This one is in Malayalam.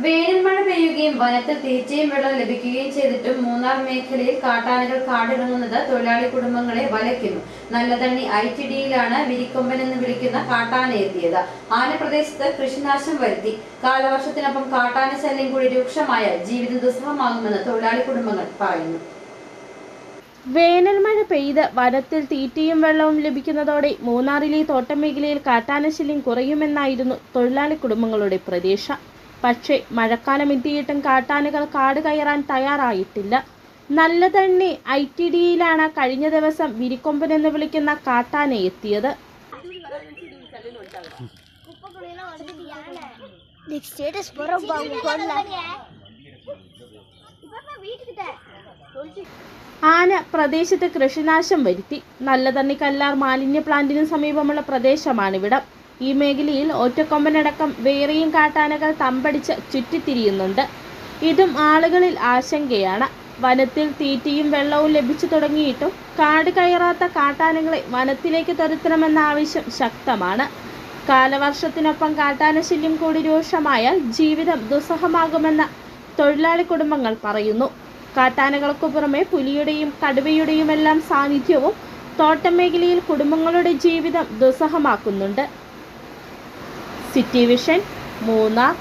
വേനൽ മഴ പെയ്യുകയും വനത്തിൽ തീറ്റയും വെള്ളം ലഭിക്കുകയും ചെയ്തിട്ടും മൂന്നാർ മേഖലയിൽ കാട്ടാനകൾ കാടിറങ്ങുന്നത് തൊഴിലാളി കുടുംബങ്ങളെ വലയ്ക്കുന്നു. നല്ലതണ്ണി ITDയിലാണ് വിരിക്കൊമ്പൻ എന്ന് വിളിക്കുന്ന കാട്ടാന എത്തിയത്. ആനപ്രദേശത്ത് കൃഷിനാശം വരുത്തി. കാലവർഷത്തിനൊപ്പം കാട്ടാന ശല്യം കൂടി രൂക്ഷമായാൽ ജീവിതം ദുസ്സഹമാകുമെന്ന് തൊഴിലാളി കുടുംബങ്ങൾ പറയുന്നു. വേനൽ മഴ പെയ്ത് വനത്തിൽ തീറ്റയും വെള്ളവും ലഭിക്കുന്നതോടെ മൂന്നാറിലെ തോട്ടം മേഖലയിൽ കാട്ടാനശല്യം കുറയുമെന്നായിരുന്നു തൊഴിലാളി കുടുംബങ്ങളുടെ പ്രതീക്ഷ. പക്ഷേ മഴക്കാലം എത്തിയിട്ടും കാട്ടാനകൾ കാട് കയറാൻ തയ്യാറായിട്ടില്ല. നല്ലതണ്ണി ITDയിലാണ് കഴിഞ്ഞ ദിവസം വിരിക്കൊമ്പൻ എന്ന് വിളിക്കുന്ന കാട്ടാന എത്തിയത്. ആന പ്രദേശത്ത് കൃഷിനാശം വരുത്തി. നല്ലതണ്ണി കല്ലാർ മാലിന്യ പ്ലാന്റിന് സമീപമുള്ള പ്രദേശമാണിവിടം. ഈ മേഖലയിൽ ഒറ്റക്കൊമ്പനടക്കം വേറെയും കാട്ടാനകൾ തമ്പടിച്ച് ചുറ്റിത്തിരിയുന്നുണ്ട്. ഇതും ആളുകളിൽ ആശങ്കയാണ്. വനത്തിൽ തീറ്റയും വെള്ളവും ലഭിച്ചു തുടങ്ങിയിട്ടും കാട് കയറാത്ത കാട്ടാനകളെ വനത്തിലേക്ക് തുരത്തണമെന്ന ആവശ്യം ശക്തമാണ്. കാലവർഷത്തിനൊപ്പം കാട്ടാനശല്യം കൂടി രൂക്ഷമായാൽ ജീവിതം ദുസ്സഹമാകുമെന്ന് തൊഴിലാളി കുടുംബങ്ങൾ പറയുന്നു. കാട്ടാനകൾക്കു പുറമെ പുലിയുടെയും കടുവയുടെയുമെല്ലാം സാന്നിധ്യവും തോട്ടം മേഖലയിൽ കുടുംബങ്ങളുടെ ജീവിതം ദുസ്സഹമാക്കുന്നുണ്ട്. City vision, Munnar.